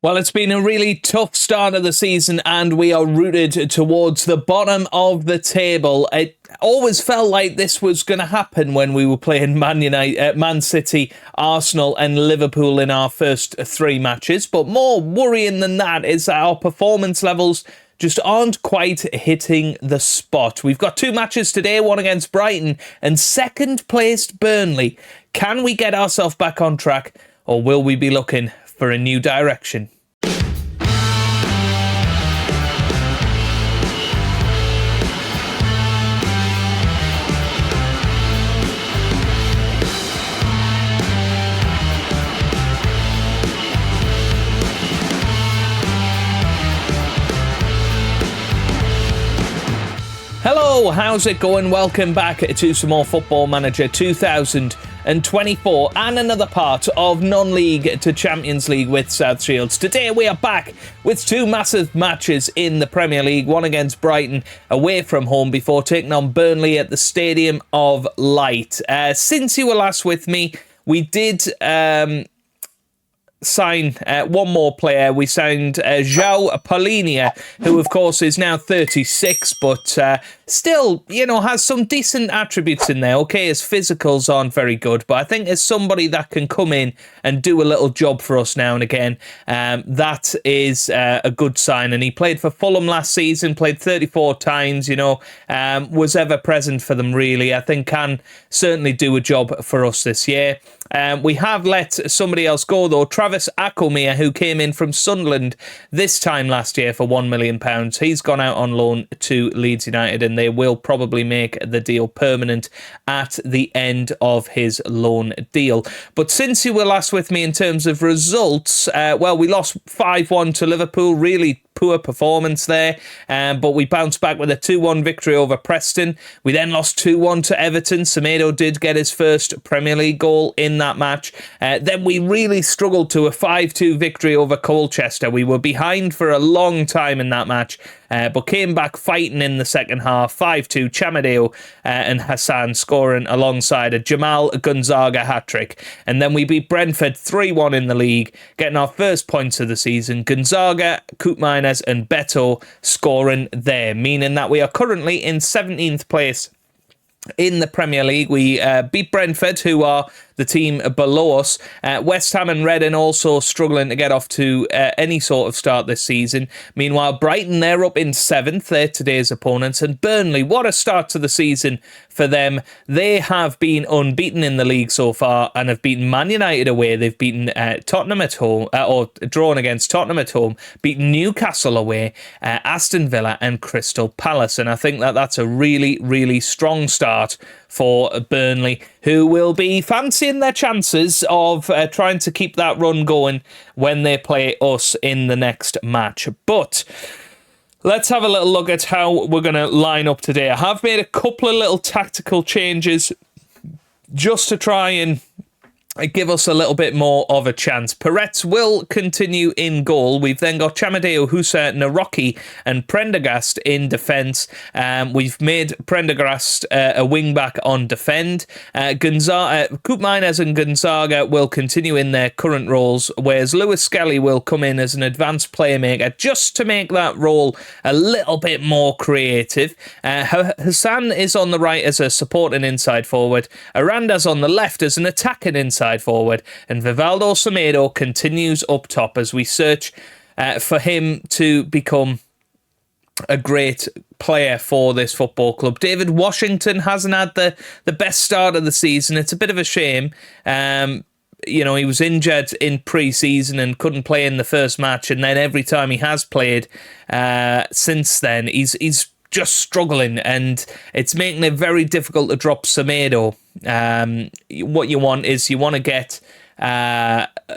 Well, it's been a really tough start of the season and we are rooted towards the bottom of the table. It always felt like this was going to happen when we were playing Man City, Arsenal and Liverpool in our first three matches. But more worrying than that is that our performance levels just aren't quite hitting the spot. We've got two matches today, one against Brighton and second placed Burnley. Can we get ourselves back on track or will we be looking for a new direction? Hello, how's it going? Welcome back to some more Football Manager 2024 and another part of non-league to Champions League with South Shields. Today we are back with two massive matches in the Premier League, one against Brighton away from home before taking on Burnley at the Stadium of Light. Since you were last with me, we did sign one more player. We signed João Palhinha, who of course is now 36, but still, has some decent attributes in there. Okay, his physicals aren't very good, but I think as somebody that can come in and do a little job for us now and again, that is a good sign. And he played for Fulham last season, played 34 times, was ever present for them really. I think can certainly do a job for us this year. We have let somebody else go though, Travis Acomia, who came in from Sunderland this time last year for £1 million. He's gone out on loan to Leeds United and they will probably make the deal permanent at the end of his loan deal. But since you were last with me in terms of results, we lost 5-1 to Liverpool, really poor performance there, but we bounced back with a 2-1 victory over Preston. We then lost 2-1 to Everton. Semedo did get his first Premier League goal in that match. Then we really struggled to a 5-2 victory over Colchester. We were behind for a long time in that match, but came back fighting in the second half. 5-2, Chamadeo and Hassan scoring alongside a Jamal Gonzaga hat-trick. And then we beat Brentford 3-1 in the league, getting our first points of the season. Gonzaga, Koopmeiners and Beto scoring there, meaning that we are currently in 17th place in the Premier League. We beat Brentford, who are the team below us. West Ham and Reading also struggling to get off to any sort of start this season. Meanwhile, Brighton, they're up in 7th. They're today's opponents. And Burnley, what a start to the season for them. They have been unbeaten in the league so far and have beaten Man United away. They've beaten Tottenham at home, or drawn against Tottenham at home, beaten Newcastle away, Aston Villa and Crystal Palace. And I think that that's a really, really strong start for Burnley, who will be fancying their chances of trying to keep that run going when they play us in the next match. But let's have a little look at how we're going to line up today. I have made a couple of little tactical changes just to try and give us a little bit more of a chance. Peretz will continue in goal. We've then got Chamadeo, Husa, Naroki and Prendergast in defence. We've made Prendergast a wing-back on defend. Koopmeiners and Gonzaga will continue in their current roles, whereas Lewis Skelly will come in as an advanced playmaker just to make that role a little bit more creative. Hassan is on the right as a supporting inside forward. Aranda's on the left as an attacking inside forward, and Vivaldo Semedo continues up top as we search for him to become a great player for this football club. David Washington hasn't had the best start of the season. It's a bit of a shame. He was injured in pre-season and couldn't play in the first match, and then every time he has played since then, he's just struggling, and it's making it very difficult to drop Semedo. What you want to get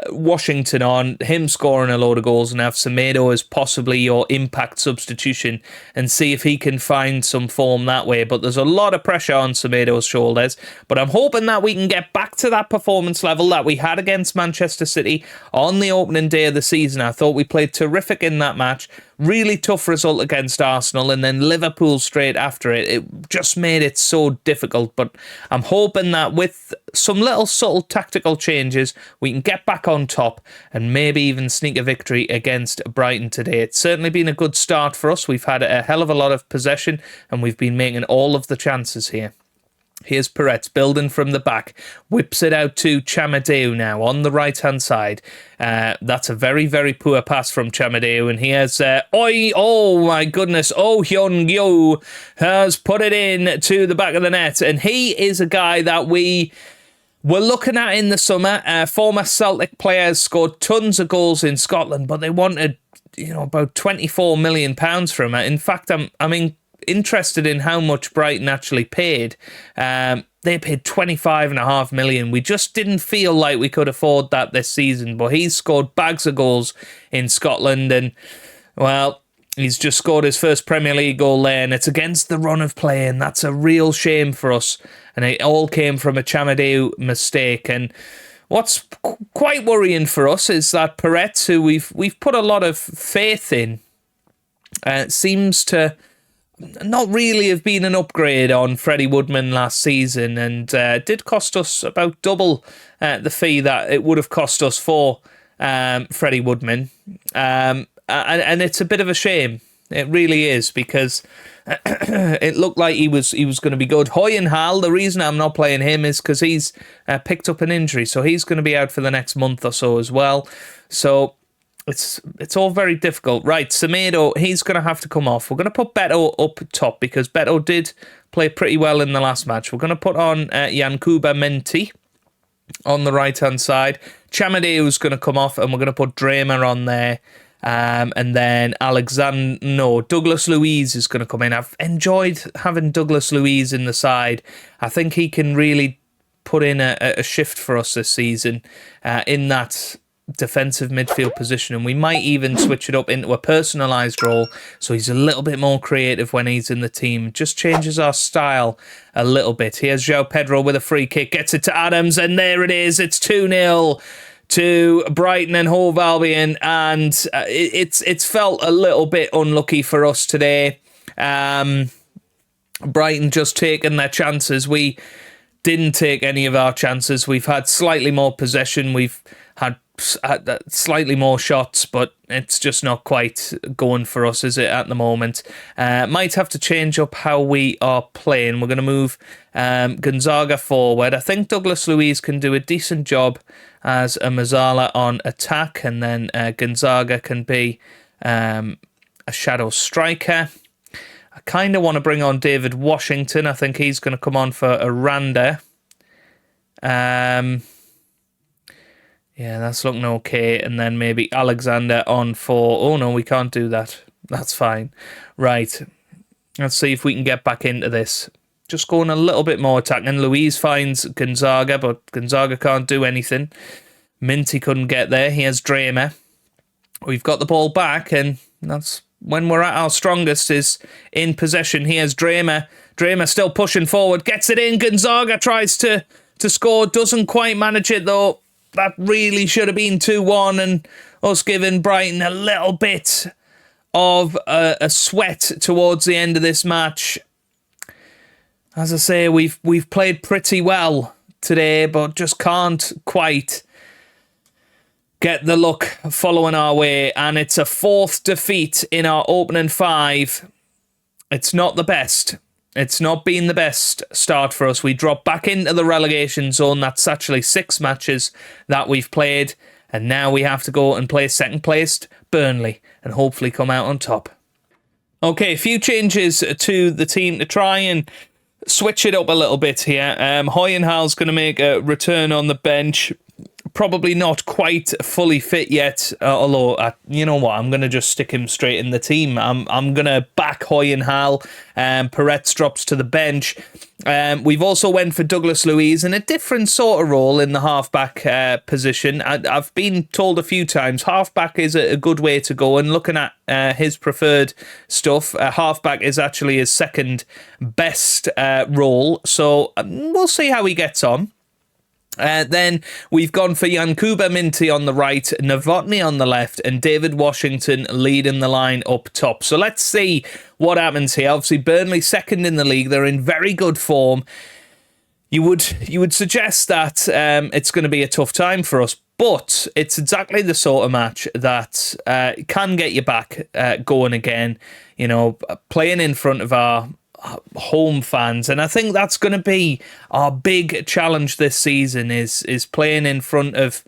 Washington on, him scoring a load of goals, and have Semedo as possibly your impact substitution and see if he can find some form that way. But there's a lot of pressure on Semedo's shoulders. But I'm hoping that we can get back to that performance level that we had against Manchester City on the opening day of the season. I thought we played terrific in that match. really tough result against Arsenal and then Liverpool straight after it. It just made it so difficult. But I'm hoping that with some little subtle tactical changes, we can get back on top and maybe even sneak a victory against Brighton today. It's certainly been a good start for us. We've had a hell of a lot of possession and we've been making all of the chances here. Here's Perez building from the back, whips it out to Chamadeu now on the right-hand side. That's a very, very poor pass from Chamadeu, and he has, oh my goodness, Hyun-gyo has put it in to the back of the net, and he is a guy that we were looking at in the summer. Former Celtic players scored tons of goals in Scotland, but they wanted, about £24 million from it. In fact, I'm interested in how much Brighton actually paid. They paid 25.5 million. We just didn't feel like we could afford that this season, but he's scored bags of goals in Scotland, and well, he's just scored his first Premier League goal there, and it's against the run of play, and that's a real shame for us, and it all came from a Chamadeu mistake. And what's quite worrying for us is that Perez, who we've put a lot of faith in, seems to not really have been an upgrade on Freddie Woodman last season, and did cost us about double the fee that it would have cost us for Freddie Woodman. And it's a bit of a shame. It really is, because it looked like he was going to be good. Hoyenhal, the reason I'm not playing him is because he's picked up an injury, so he's going to be out for the next month or so as well. So it's all very difficult. Right, Semedo, he's going to have to come off. We're going to put Beto up top because Beto did play pretty well in the last match. We're going to put on Yankuba Menti on the right-hand side. Chamadeu's going to come off, and we're going to put Dramer on there. And then Douglas Luiz is going to come in. I've enjoyed having Douglas Luiz in the side. I think he can really put in a shift for us this season in that defensive midfield position, and we might even switch it up into a personalised role so he's a little bit more creative when he's in the team. Just changes our style a little bit. Here's João Pedro with a free kick, gets it to Adams, and there it is. It's 2-0 to Brighton and Hove Albion, and it's felt a little bit unlucky for us today. Brighton just taking their chances. We didn't take any of our chances. We've had slightly more possession. We've had slightly more shots, but it's just not quite going for us, is it, at the moment? Might have to change up how we are playing. We're going to move Gonzaga forward. I think Douglas Luiz can do a decent job as a Mazzala on attack, and then Gonzaga can be a shadow striker. I kind of want to bring on David Washington. I think he's going to come on for Aranda. Yeah, that's looking okay. And then maybe Alexander on for... Oh, no, we can't do that. That's fine. Right. Let's see if we can get back into this. Just going a little bit more attacking. Luiz finds Gonzaga, but Gonzaga can't do anything. Minty couldn't get there. He has Dramer. We've got the ball back, and that's when we're at our strongest, is in possession. Here's Dramer. Dramer still pushing forward. Gets it in. Gonzaga tries to score. Doesn't quite manage it, though. That really should have been 2-1, and us giving Brighton a little bit of a sweat towards the end of this match. As I say, we've played pretty well today, but just can't quite get the luck following our way, and it's a fourth defeat in our opening 5. It's not the best. It's not been the best start for us. We dropped back into the relegation zone. That's actually 6 matches that we've played. And now we have to go and play second placed Burnley and hopefully come out on top. Okay, a few changes to the team to try and switch it up a little bit here. Hoyenhal's going to make a return on the bench. Probably not quite fully fit yet, although, you know what, I'm going to just stick him straight in the team. I'm going to back Hoyenhal. Perez drops to the bench. We've also went for Douglas Luiz in a different sort of role in the halfback position. I've been told a few times halfback is a good way to go, and looking at his preferred stuff, halfback is actually his second best role. So we'll see how he gets on. Then we've gone for Yankuba Minty on the right, Novotny on the left, and David Washington leading the line up top. So let's see what happens here. Obviously, Burnley second in the league. They're in very good form. You would suggest that it's going to be a tough time for us, but it's exactly the sort of match that can get you back going again. You know, playing in front of our home fans, and I think that's going to be our big challenge this season is playing in front of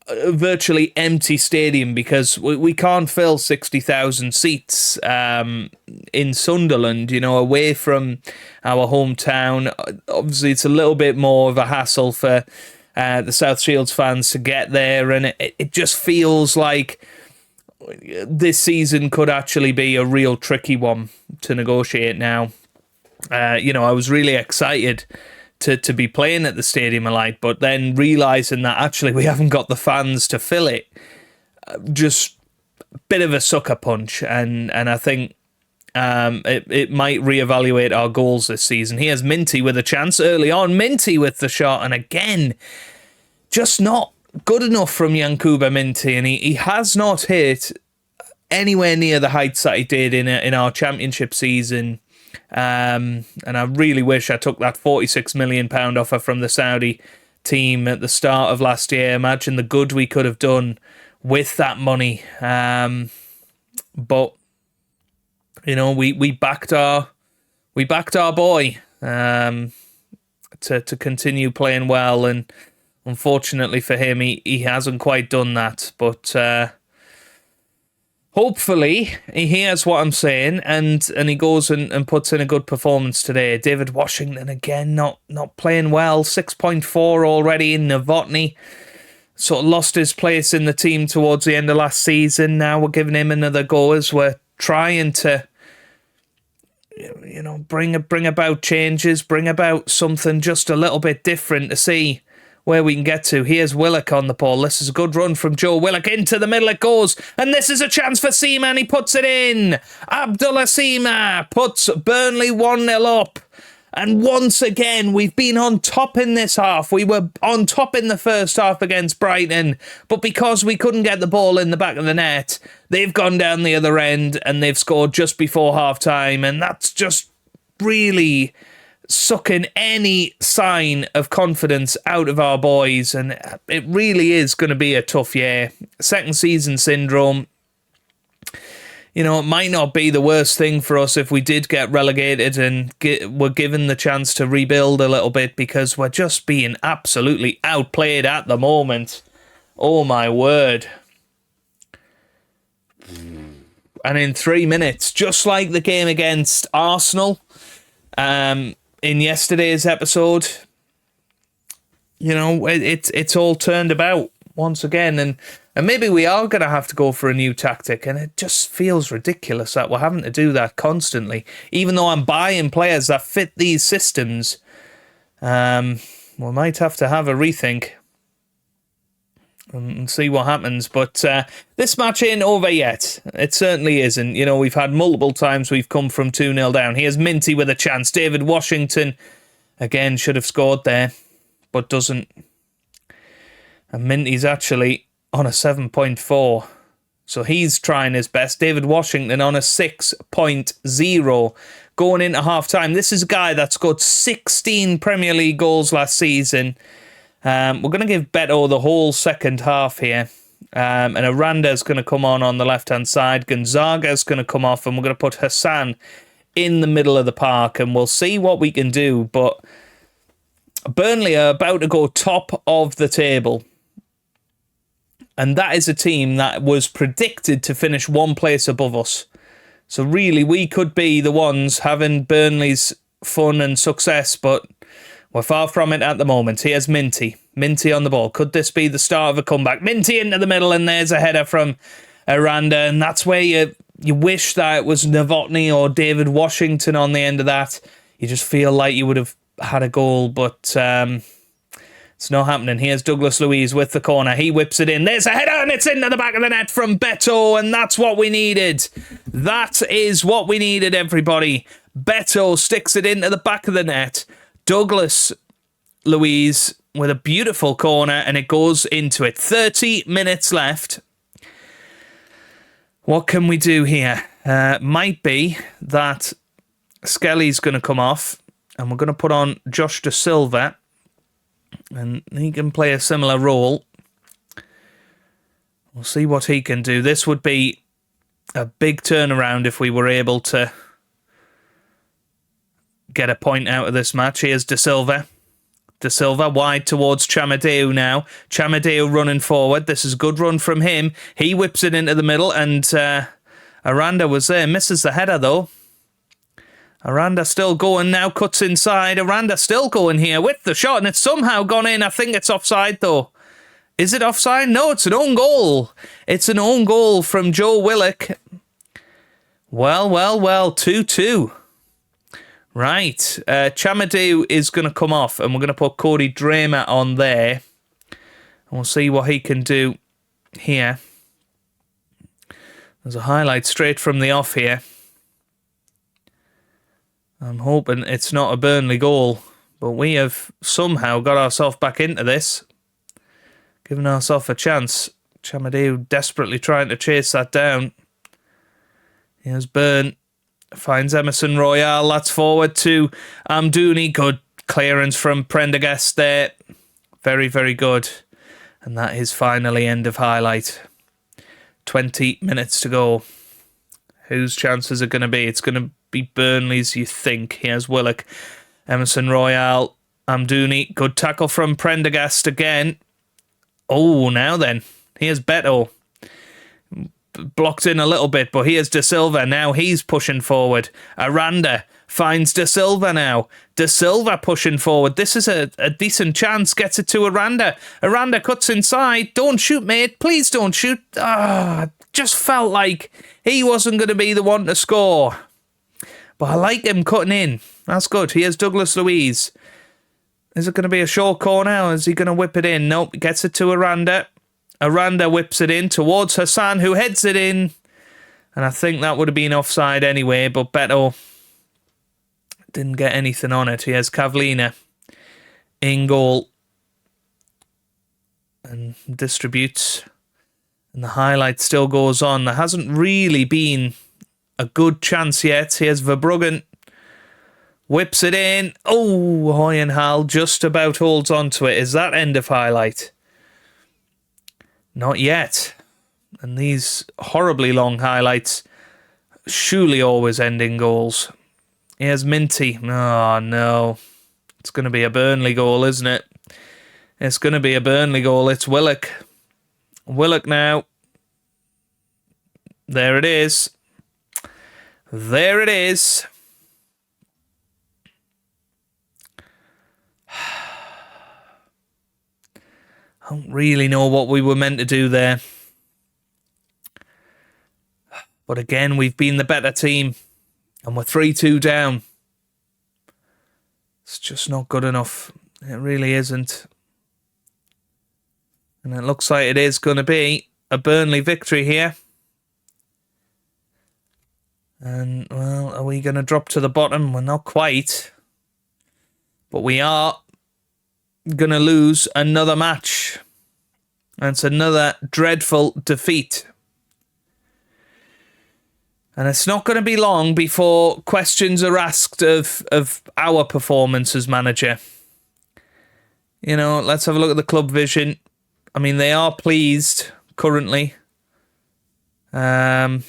a virtually empty stadium, because we can't fill 60,000 seats in Sunderland, you know, away from our hometown. Obviously it's a little bit more of a hassle for the South Shields fans to get there, and it just feels like this season could actually be a real tricky one to negotiate now. You know, I was really excited to be playing at the Stadium of Light, but then realising that actually we haven't got the fans to fill it, just a bit of a sucker punch, and I think it might reevaluate our goals this season. Here's Minty with a chance early on, Minty with the shot, and again, just not good enough from Yankuba Minty, and he has not hit anywhere near the heights that he did in our championship season. And I really wish I took that £46 million offer from the Saudi team at the start of last year. Imagine the good we could have done with that money. But you know, we backed our boy to continue playing well, and unfortunately for him, he hasn't quite done that. But hopefully he hears what I'm saying and he goes and puts in a good performance today. David Washington again not playing well. 6.4 already in Novotny. Sort of lost his place in the team towards the end of last season. Now we're giving him another go as we're trying to, you know, bring about changes, bring about something just a little bit different to see where we can get to. Here's Willock on the ball. This is a good run from Joe Willock. Into the middle it goes. And this is a chance for Seaman. He puts it in. Abdullah Seema puts Burnley 1-0 up. And once again, we've been on top in this half. We were on top in the first half against Brighton. But because we couldn't get the ball in the back of the net, they've gone down the other end and they've scored just before half-time. And that's just really sucking any sign of confidence out of our boys, and it really is going to be a tough year. Second season syndrome. You know, it might not be the worst thing for us if we did get relegated and were given the chance to rebuild a little bit, because we're just being absolutely outplayed at the moment. Oh my word. And in 3 minutes, just like the game against Arsenal, in yesterday's episode, you know, it's all turned about once again, and maybe we are going to have to go for a new tactic, and it just feels ridiculous that we're having to do that constantly. Even though I'm buying players that fit these systems, we might have to have a rethink and see what happens. But this match ain't over yet. It certainly isn't. You know, we've had multiple times we've come from 2-0 down. Here's Minty with a chance. David Washington, again, should have scored there, but doesn't. And Minty's actually on a 7.4. So he's trying his best. David Washington on a 6.0 going into half-time. This is a guy that scored 16 Premier League goals last season. We're going to give Beto the whole second half here. And Aranda's going to come on the left-hand side. Gonzaga's going to come off, and we're going to put Hassan in the middle of the park, and we'll see what we can do. But Burnley are about to go top of the table. And that is a team that was predicted to finish one place above us. So really, we could be the ones having Burnley's fun and success, but we're far from it at the moment. Here's Minty. Minty on the ball. Could this be the start of a comeback? Minty into the middle, and there's a header from Aranda, and that's where you wish that it was Novotny or David Washington on the end of that. You just feel like you would have had a goal, but it's not happening. Here's Douglas Luiz with the corner. He whips it in. There's a header, and it's into the back of the net from Beto, and that's what we needed. That is what we needed, everybody. Beto sticks it into the back of the net. Douglas Luiz with a beautiful corner, and it goes into it. 30 minutes left. What can we do here? Might be that Skelly's going to come off, and we're going to put on Josh De Silva, and he can play a similar role. We'll see what he can do. This would be a big turnaround if we were able to get a point out of this match. Here's De Silva. De Silva wide towards Chamadeu now. Chamadeu running forward. This is a good run from him. He whips it into the middle, and Aranda was there. Misses the header, though. Aranda still going now. Cuts inside. Aranda still going here with the shot, and it's somehow gone in. I think it's offside, though. Is it offside? No, it's an own goal. It's an own goal from Joe Willock. Well, 2-2. Right, Chamadeu is going to come off, and we're going to put Cody Dramer on there. And we'll see what he can do here. There's a highlight straight from the off here. I'm hoping it's not a Burnley goal, but we have somehow got ourselves back into this. Giving ourselves a chance. Chamadeu desperately trying to chase that down. Here's Burn. Finds Emerson Royale. That's forward to Amdouni. Good clearance from Prendergast there. Very, very good. And that is finally end of highlight. 20 minutes to go. Whose chances are going to be? It's going to be Burnley's, you think. Here's Willock. Emerson Royale. Amdouni. Good tackle from Prendergast again. Oh, now then. Here's Beto. Blocked in a little bit, but here's De Silva. Now he's pushing forward. Aranda finds De Silva now. De Silva pushing forward. This is a decent chance. Gets it to Aranda. Aranda cuts inside. Don't shoot, mate. Please don't shoot. Just felt like he wasn't going to be the one to score. But I like him cutting in. That's good. Here's Douglas Luiz. Is it going to be a short corner, or is he going to whip it in? Nope. Gets it to Aranda. Aranda whips it in towards Hassan, who heads it in. And I think that would have been offside anyway, but Beto didn't get anything on it. Here's Kavlina in goal. And distributes. And the highlight still goes on. There hasn't really been a good chance yet. Here's Verbruggen. Whips it in. Oh, Hoyenhal just about holds on to it. Is that end of highlight? Not yet. And these horribly long highlights surely always end in goals. Here's Minty. Oh, no. It's going to be a Burnley goal, isn't it? It's going to be a Burnley goal. It's Willock. Willock now. There it is. There it is. I don't really know what we were meant to do there. But again, we've been the better team. And we're 3-2 down. It's just not good enough. It really isn't. And it looks like it is going to be a Burnley victory here. And, well, are we going to drop to the bottom? We're not quite. But we are going to lose another match. And it's another dreadful defeat. And it's not going to be long before questions are asked of our performance as manager. You know, let's have a look at the club vision. I mean, they are pleased currently. Yeah.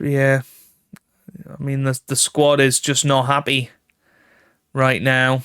I mean, the squad is just not happy right now.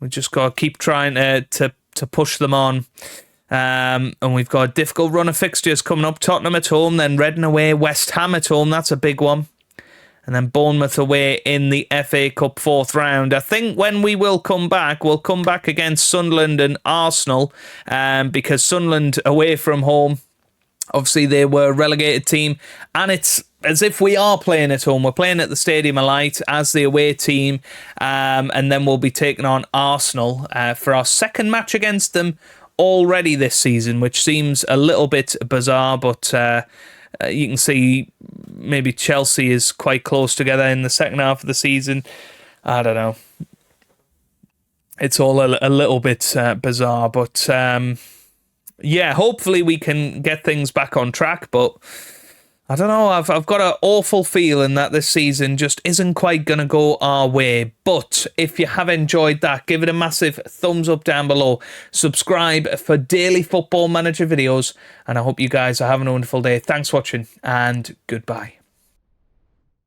We just got to keep trying to push them on. And we've got a difficult run of fixtures coming up. Tottenham at home, then Reading away, West Ham at home. That's a big one. And then Bournemouth away in the FA Cup fourth round. I think when we will come back, we'll come back against Sunderland and Arsenal. Because Sunderland away from home, obviously they were a relegated team. And it's as if we are playing at home. We're playing at the Stadium of Light as the away team. And then we'll be taking on Arsenal for our second match against them already this season, which seems a little bit bizarre, but you can see maybe Chelsea is quite close together in the second half of the season. I don't know. It's all a little bit bizarre, but yeah, hopefully we can get things back on track, but I don't know, I've got an awful feeling that this season just isn't quite going to go our way. But if you have enjoyed that, give it a massive thumbs up down below. Subscribe for daily Football Manager videos. And I hope you guys are having a wonderful day. Thanks for watching and goodbye.